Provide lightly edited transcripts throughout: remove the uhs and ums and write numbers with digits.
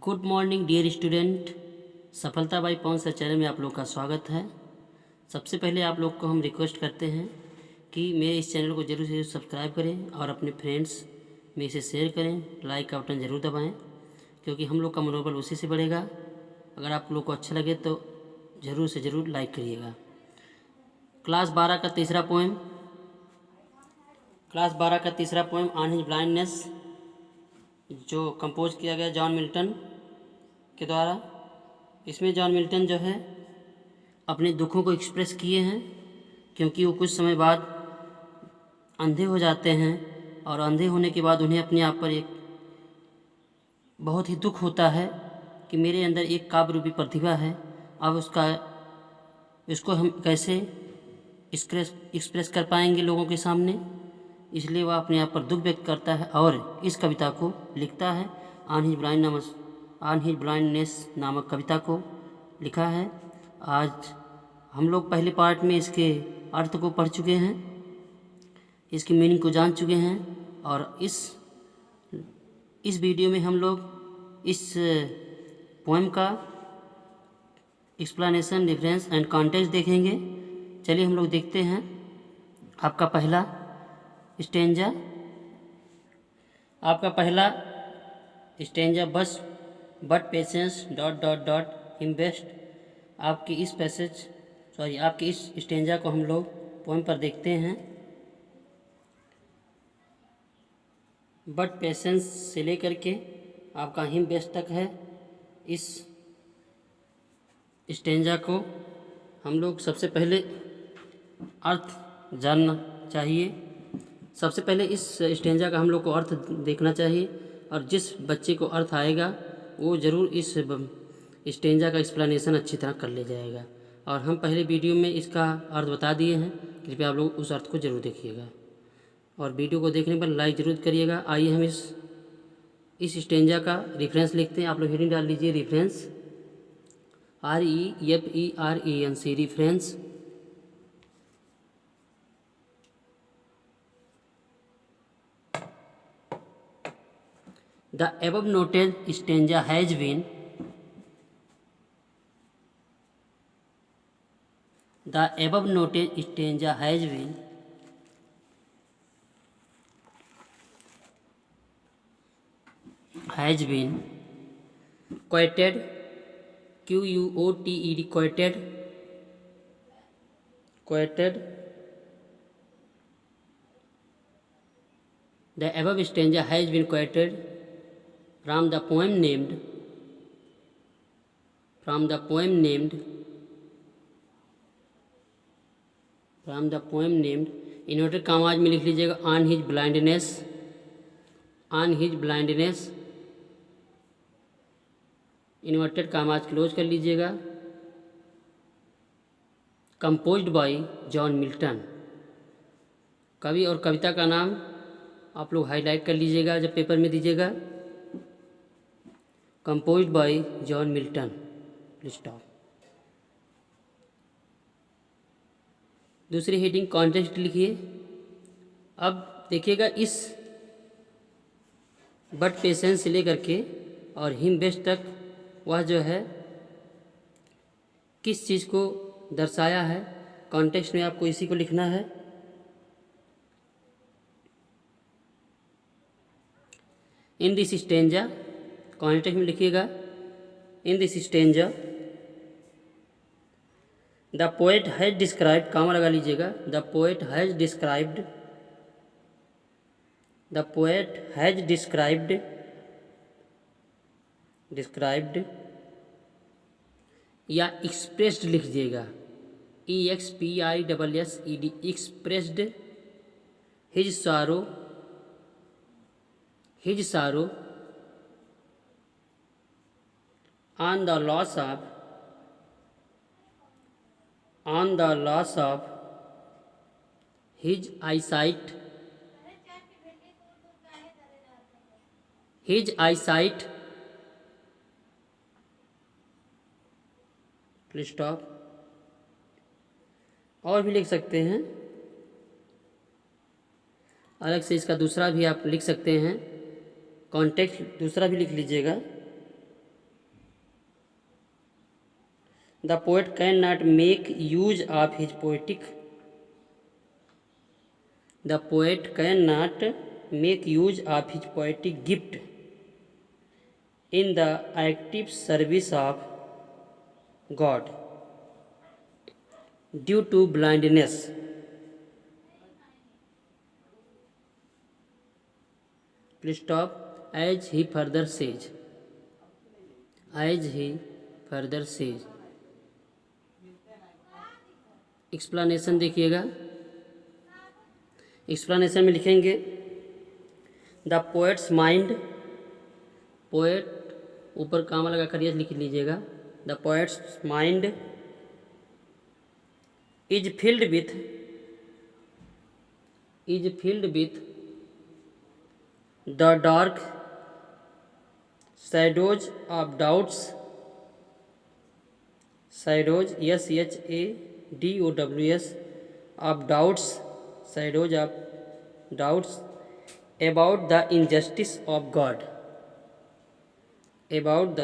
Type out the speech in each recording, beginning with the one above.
Good morning dear student. Safalta by Pawan sir channel में आप लोग का स्वागत है। सबसे पहले आप लोग को हम रिक्वेस्ट करते हैं कि मेरे इस चैनल को ज़रूर से ज़रूर सब्सक्राइब करें और अपने फ्रेंड्स में इसे शेयर करें, लाइक का बटन ज़रूर दबाएं, क्योंकि हम लोग का मनोबल उसी से बढ़ेगा। अगर आप लोग को अच्छा लगे तो ज़रूर से ज़रूर लाइक करिएगा। क्लास 12 का तीसरा पोएम ऑन हिज ब्लाइंडनेस, जो कंपोज किया गया जॉन मिल्टन के द्वारा। इसमें जॉन मिल्टन जो है अपने दुखों को एक्सप्रेस किए हैं, क्योंकि वो कुछ समय बाद अंधे हो जाते हैं और अंधे होने के बाद उन्हें अपने आप पर एक बहुत ही दुख होता है कि मेरे अंदर एक काव्य रूपी प्रतिभा है, अब इसको हम कैसे एक्सप्रेस कर पाएंगे लोगों के सामने। इसलिए वह अपने आप पर दुख व्यक्त करता है और इस कविता को लिखता है। ऑन हिज ब्लाइंडनेस नामक कविता को लिखा है। आज हम लोग पहले पार्ट में इसके अर्थ को पढ़ चुके हैं, इसकी मीनिंग को जान चुके हैं, और इस वीडियो में हम लोग इस पोएम का एक्सप्लेनेशन, रेफरेंस एंड कॉन्टेक्स्ट देखेंगे। चलिए हम लोग देखते हैं। आपका पहला stanza but patience ... him best. आपकी इस स्टेंजा को हम लोग पोएम पर देखते हैं। बट पेशेंस से लेकर के आपका हिम बेस्ट तक है। इस स्टेंजा को हम लोग सबसे पहले अर्थ जानना चाहिए। सबसे पहले इस स्टेंजा का हम लोग को अर्थ देखना चाहिए, और जिस बच्चे को अर्थ आएगा वो ज़रूर इस स्टेंजा का एक्सप्लेनेशन अच्छी तरह कर ले जाएगा। और हम पहले वीडियो में इसका अर्थ बता दिए हैं, कृपया आप लोग उस अर्थ को ज़रूर देखिएगा और वीडियो को देखने पर लाइक ज़रूर करिएगा। आइए हम इस स्टेंजा का रेफरेंस लिखते हैं। आप लोग हेडिंग डाल लीजिए, reference, REFERENC, reference. The above noted stanza has been quoted, quoted. The above stanza has been quoted from the poem named inverted commas में लिख लीजिएगा on his blindness, inverted commas close कर लीजिएगा। कंपोज्ड बाय जॉन मिल्टन, कवि और कविता का नाम आप लोग हाईलाइट कर लीजिएगा जब पेपर में दीजिएगा। Composed by John Milton. Stop. दूसरी हेडिंग कॉन्टेक्स्ट लिखिए। अब देखिएगा इस बट पेशेंस से लेकर के और हिम बेस्ट तक वह जो है किस चीज़ को दर्शाया है, कॉन्टेक्स्ट में आपको इसी को लिखना है। इन दिस स्टेंजा, कॉन्टेक्स्ट में लिखिएगा, in this stanza the poet has described, comma लगा लीजिएगा, द पोएट हैज डिस्क्राइब्ड या एक्सप्रेस्ड लिख दीजिएगा, EXPRESSED, expressed his sorrow on the loss of his eyesight, please stop. और भी लिख सकते हैं, अलग से इसका दूसरा भी आप लिख सकते हैं, कॉन्टेक्स्ट दूसरा भी लिख लीजिएगा। The poet can not make use of his poetic the poet can not make use of his poetic gift in the active service of God due to blindness. Please stop. As he further says, explanation देखिएगा। Explanation में लिखेंगे the poets mind, poet ऊपर कामा लगा कर लिख लीजिएगा। The poets mind is filled with the dark shadows of doubts, shadows SHADOWS of doubts, shadows of doubts about the injustice of God, about the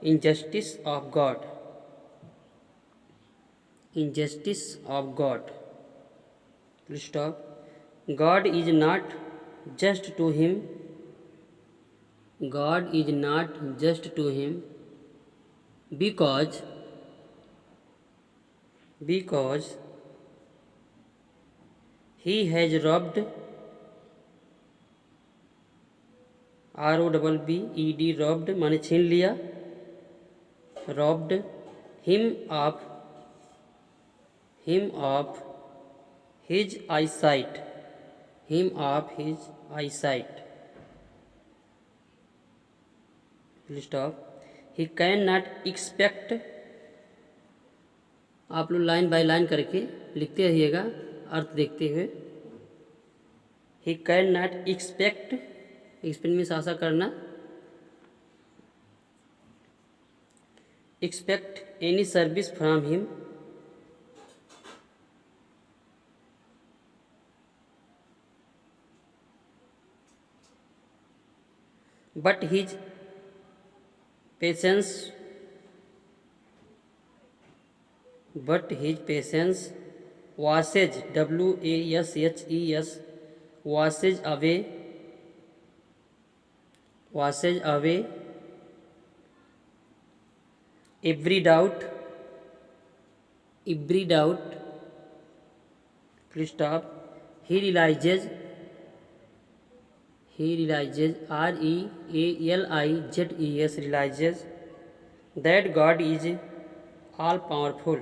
injustice of God, injustice of God. Please stop. God is not just to him. God is not just to him because he has robbed ROBBED robbed माने छीन लिया, robbed him of his eyesight, Please stop. He cannot expect, आप लोग line by line करके लिखते रहिएगा अर्थ देखते हुए। He cannot expect में आशा करना, expect any service from him, but his patience washes washes away every doubt. Please stop. He realizes REALIZES realizes that God is all powerful,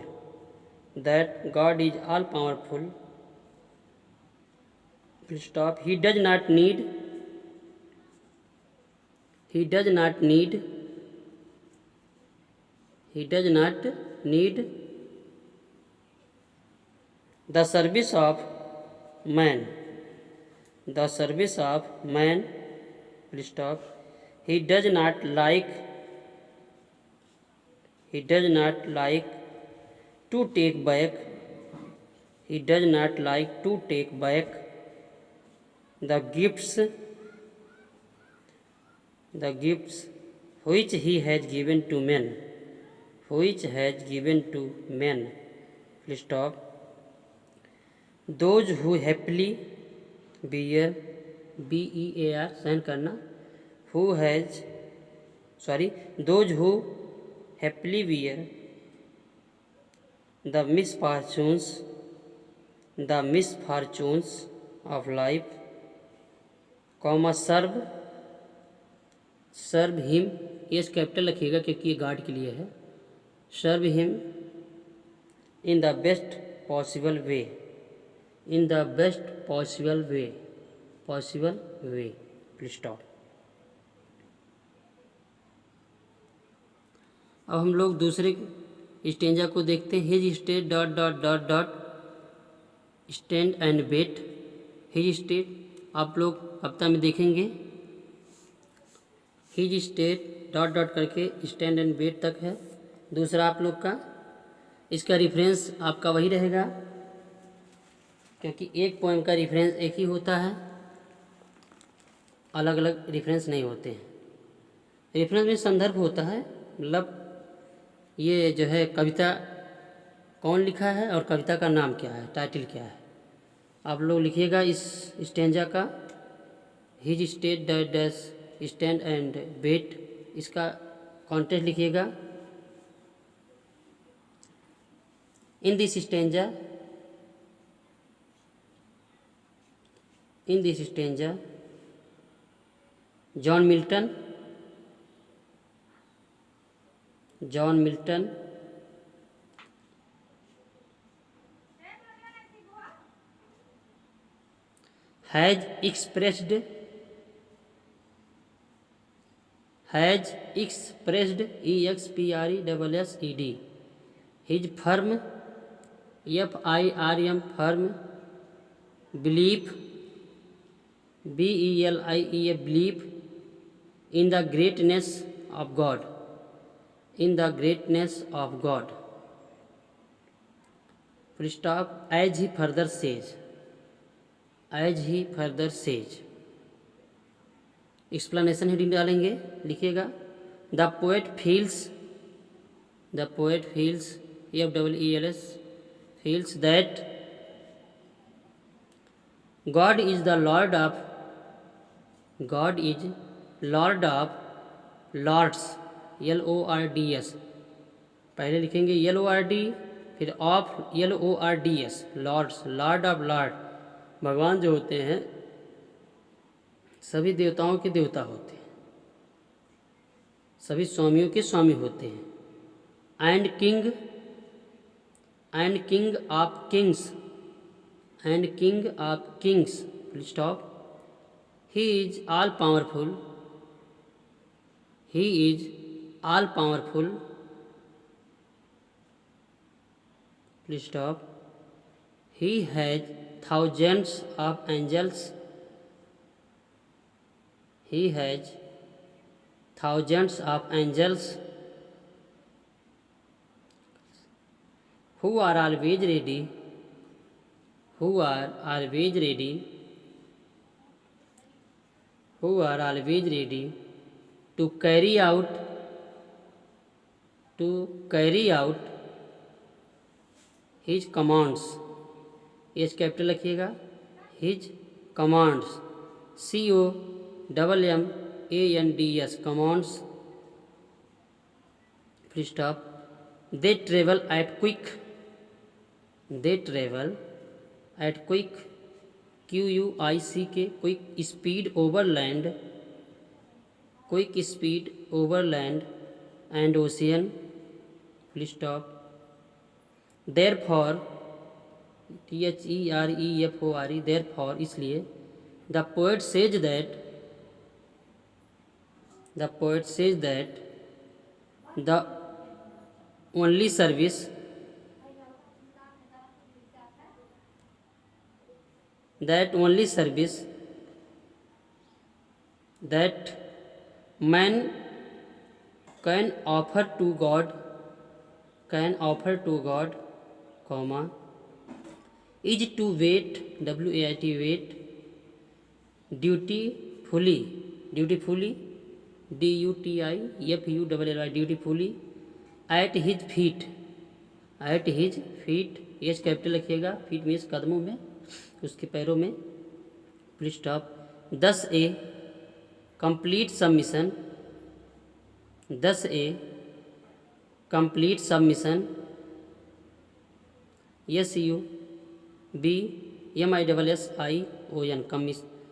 Please stop. He does not need the service of man, Please stop. He does not like to take back the gifts which he has given to men, Please stop. Those who happily bear BEAR सहन करना, those who happily bear the misfortunes of life, serve him, ये capital रखिएगा क्योंकि ये guard के लिए है, serve him in the best possible way, Please stop. अब हम लोग दूसरे स्टेंजा को देखते हैं। His state ... stand and wait. His state आप लोग हफ्ता में देखेंगे। हिज स्टेट ... करके स्टैंड एंड वेट तक है। दूसरा आप लोग का इसका रेफरेंस आपका वही रहेगा क्योंकि एक पोएम का रेफरेंस एक ही होता है, अलग अलग रेफरेंस नहीं होते हैं। रेफरेंस में संदर्भ होता है, मतलब ये जो है कविता कौन लिखा है और कविता का नाम क्या है, टाइटल क्या है। आप लोग लिखिएगा इस स्टेंजा का। His state dash stand and wait, इसका कॉन्टेक्स्ट लिखिएगा। In this stanza John Milton has expressed EXPRESSED his firm firm belief belief in the greatness of God. Full stop. As he further says, explanation heading डालेंगे, लिखिएगा। The poet feels FEELS feels that God is Lord of Lords, LORDS, पहले लिखेंगे LORD फिर of LORDS, lords, lord of lord. भगवान जो होते हैं सभी देवताओं के देवता होते हैं, सभी स्वामियों के स्वामी होते हैं। And king of Kings, full stop. He is all powerful, full stop. He has thousands of angels, who are always ready to carry out his commands, H capital रखिएगा, his commands, COMMANDS, commands, full stop. They travel at quick QUICK, quick speed over land and ocean, full stop. Therefore THEREFORE, therefore, इसलिए। The poet says that the only service that man can offer to God, comma, is to wait, WAIT, wait, dutifully, DUTIFULLY, dutifully, at his feet, H capital रखिएगा, feet means कदमों में, उसके पैरों में, full stop. Thus a complete submission,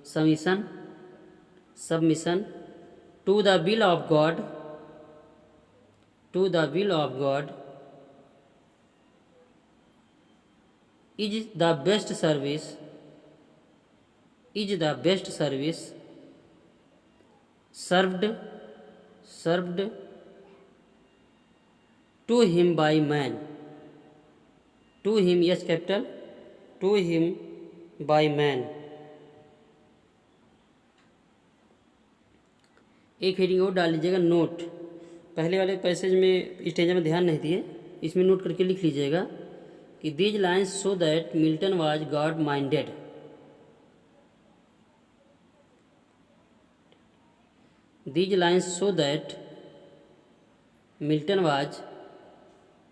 SUBMISSION, submission to the will of God, is the best service served to him by man, yes capital, to him by man। एक heading और डाल लीजिएगा, note. पहले वाले पैसेज में stanza में ध्यान नहीं दिए, इसमें नोट करके लिख लीजिएगा कि these lines show that Milton was God minded, Milton was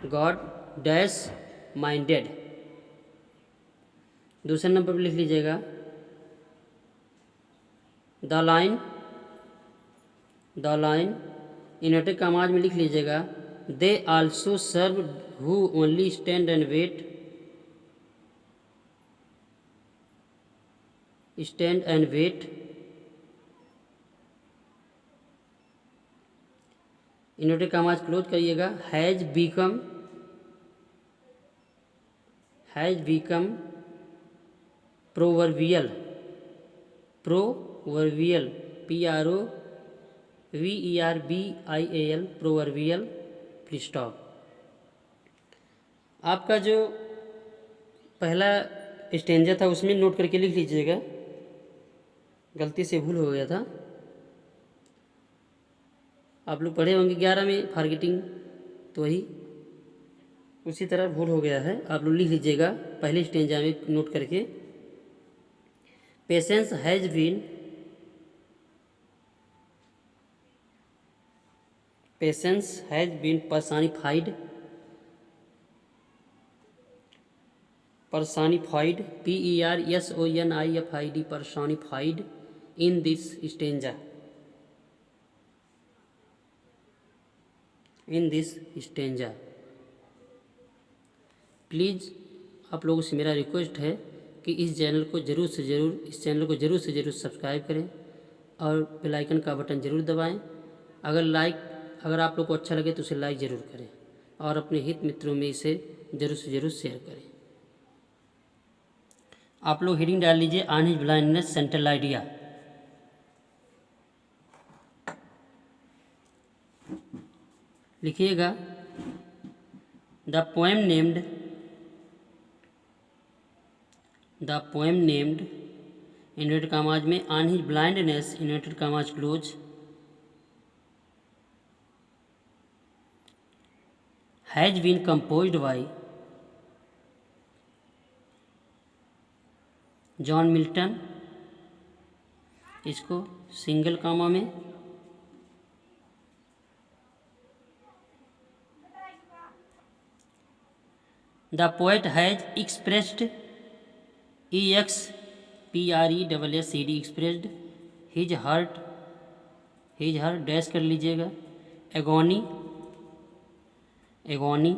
God dash minded. दूसरे नंबर पर लिख लीजिएगा द लाइन इन्वर्टेड कॉमास में लिख लीजिएगा they also serve who only stand and wait, inverted commas close करिएगा, has become proverbial PROVERBIAL proverbial full stop. आपका जो पहला स्टेंजा था उसमें नोट करके लिख लीजिएगा, गलती से भूल हो गया था। आप लोग पढ़े होंगे 11 में फॉरगेटिंग, तो वही उसी तरह भूल हो गया है। आप लोग लिख लीजिएगा पहले स्टेंजा में नोट करके। Patience has been personified personified in this stanza, please आप लोगों से मेरा रिक्वेस्ट है कि इस चैनल को ज़रूर से ज़रूर सब्सक्राइब करें और बेल आइकन का बटन ज़रूर दबाएं। अगर आप लोग को अच्छा लगे तो उसे लाइक ज़रूर करें और अपने हित मित्रों में इसे ज़रूर से ज़रूर शेयर करें। आप लोग हेडिंग डाल लीजिए on his blindness central idea. लिखिएगा the poem named inverted commas में on his blindness inverted commas close has been composed by John Milton, इसको सिंगल कामा में the poet has expressed EXPRESSED expressed his hurt dash कर लीजिएगा agony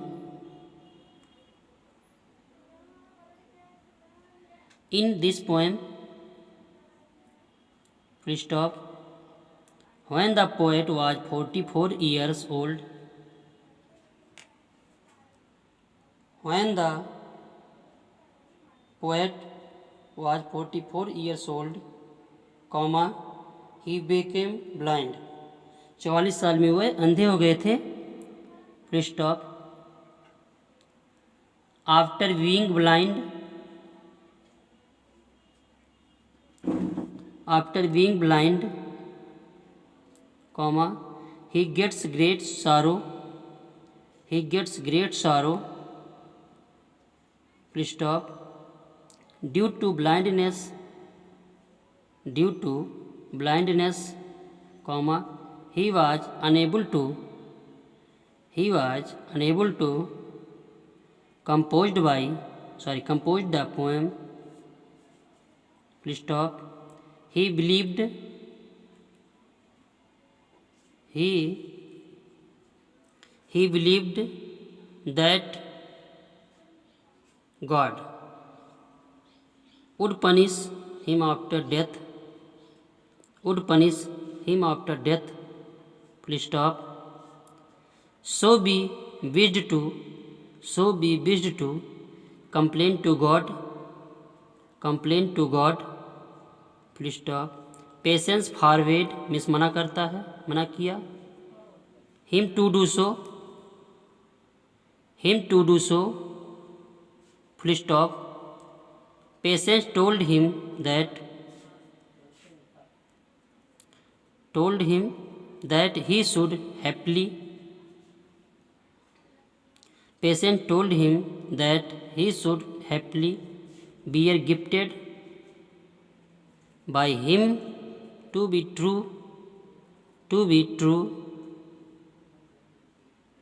in this poem full stop when the poet was 44 years old, comma he became blind, 44 साल में वह अंधे हो गए थे, full stop। after being blind, comma he gets great sorrow, full stop। due to blindness, comma he was unable to composed the poem, full stop। he believed that God would punish him after death, full stop। so be wished to complain to God, full stop। Patience forward miss मना किया him to do so, full stop। Patience told him that he should happily be gifted by him to be true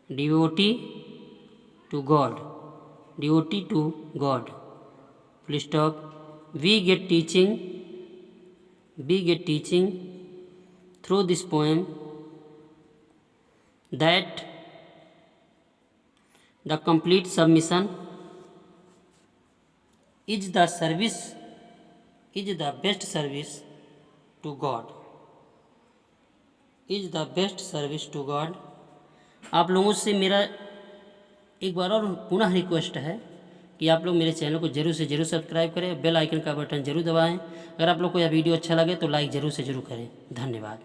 devotee to God, devotee to God. Full stop. We get teaching through this poem that the complete submission is the best service to God. Is the best service to God. आप लोगों से मेरा एक बार और पुनः request है कि आप लोग मेरे चैनल को जरूर से जरूर सब्सक्राइब करें, बेल आइकन का बटन जरूर दबाएं। अगर आप लोग को यह वीडियो अच्छा लगे तो लाइक जरूर से जरूर करें। धन्यवाद।